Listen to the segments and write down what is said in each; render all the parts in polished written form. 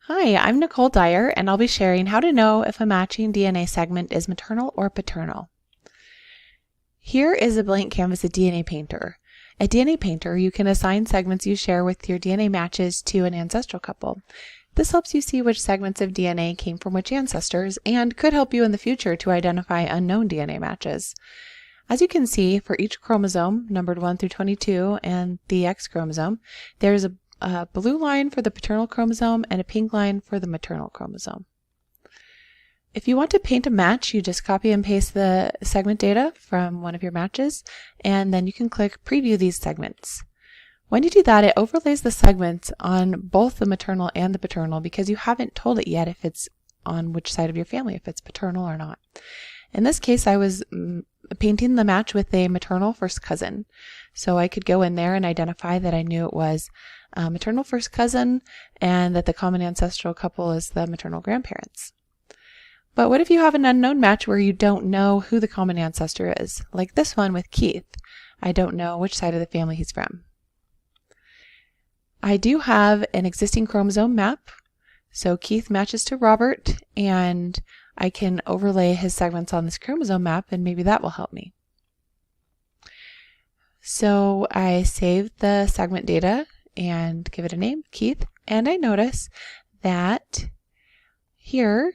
Hi, I'm Nicole Dyer, and I'll be sharing how to know if a matching DNA segment is maternal or paternal. Here is a blank canvas of DNA Painter. At DNA Painter, you can assign segments you share with your DNA matches to an ancestral couple. This helps you see which segments of DNA came from which ancestors and could help you in the future to identify unknown DNA matches. As you can see, for each chromosome, numbered 1 through 22, and the X chromosome, there's a blue line for the paternal chromosome and a pink line for the maternal chromosome. If you want to paint a match, you just copy and paste the segment data from one of your matches, and then you can click Preview these segments. When you do that, it overlays the segments on both the maternal and the paternal because you haven't told it yet if it's on which side of your family, if it's paternal or not. In this case, I was painting the match with a maternal first cousin. So I could go in there and identify that I knew it was a maternal first cousin and that the common ancestral couple is the maternal grandparents. But what if you have an unknown match where you don't know who the common ancestor is? Like this one with Keith. I don't know which side of the family he's from. I do have an existing chromosome map. So Keith matches to Robert, and I can overlay his segments on this chromosome map, and maybe that will help me. So I saved the segment data and give it a name, Keith, and I notice that here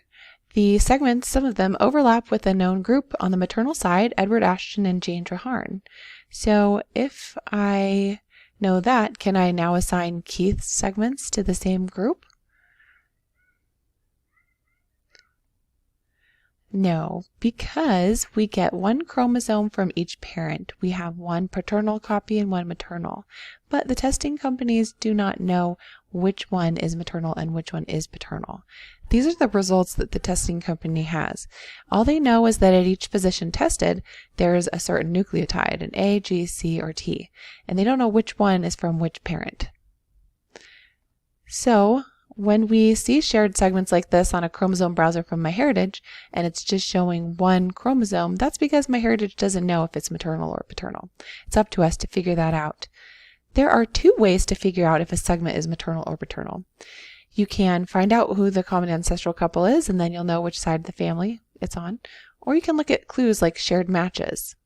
the segments, some of them overlap with a known group on the maternal side, Edward Ashton and Jane Traharn. So if I know that, can I now assign Keith's segments to the same group? No, because we get one chromosome from each parent. We have one paternal copy and one maternal. But the testing companies do not know which one is maternal and which one is paternal. These are the results that the testing company has. All they know is that at each position tested, there is a certain nucleotide, an A, G, C, or T. And they don't know which one is from which parent. So when we see shared segments like this on a chromosome browser from MyHeritage, and it's just showing one chromosome, that's because MyHeritage doesn't know if it's maternal or paternal. It's up to us to figure that out. There are two ways to figure out if a segment is maternal or paternal. You can find out who the common ancestral couple is, and then you'll know which side of the family it's on. Or you can look at clues like shared matches.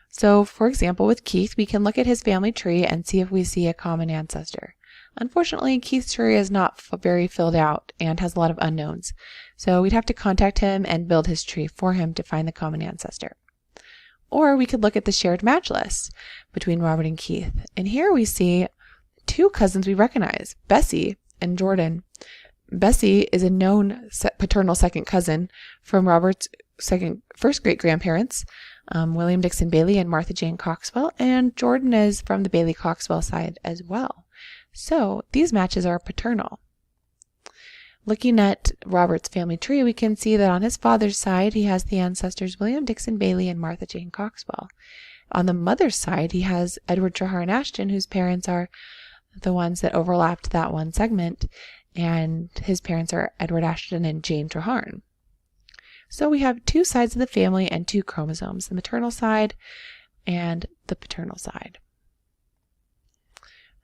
So, for example, with Keith, we can look at his family tree and see if we see a common ancestor. Unfortunately, Keith's tree is not very filled out and has a lot of unknowns. So we'd have to contact him and build his tree for him to find the common ancestor. Or we could look at the shared match list between Robert and Keith. And here we see two cousins we recognize, Bessie and Jordan. Bessie is a known paternal second cousin from Robert's first great-grandparents, William Dixon Bailey and Martha Jane Coxwell, and Jordan is from the Bailey Coxwell side as well. So these matches are paternal. Looking at Robert's family tree, we can see that on his father's side, he has the ancestors William Dixon Bailey and Martha Jane Coxwell. On the mother's side, he has Edward Traharn Ashton, whose parents are the ones that overlapped that one segment, and his parents are Edward Ashton and Jane Traharn. So we have two sides of the family and two chromosomes, the maternal side and the paternal side.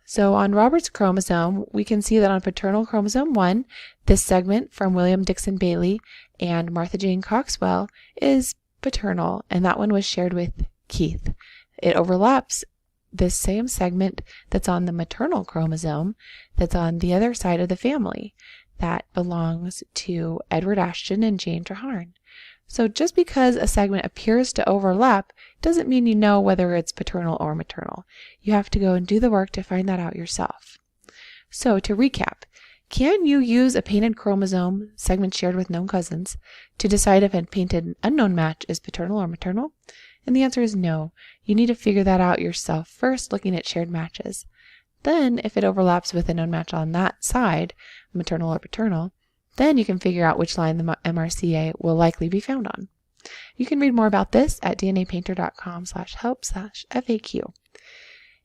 So on Robert's chromosome, we can see that on paternal chromosome 1, this segment from William Dixon Bailey and Martha Jane Coxwell is paternal, and that one was shared with Keith. It overlaps this same segment that's on the maternal chromosome that's on the other side of the family. That belongs to Edward Ashton and Jane Traharn. So just because a segment appears to overlap doesn't mean you know whether it's paternal or maternal. You have to go and do the work to find that out yourself. So to recap, can you use a painted chromosome, segment shared with known cousins, to decide if a painted unknown match is paternal or maternal? And the answer is no. You need to figure that out yourself first, looking at shared matches. Then, if it overlaps with a known match on that side, maternal or paternal, then you can figure out which line the MRCA will likely be found on. You can read more about this at dnapainter.com/help/FAQ.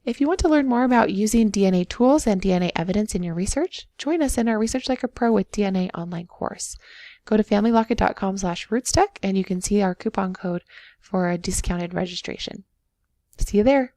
If you want to learn more about using DNA tools and DNA evidence in your research, join us in our Research Like a Pro with DNA online course. Go to familylocket.com/rootstech and you can see our coupon code for a discounted registration. See you there.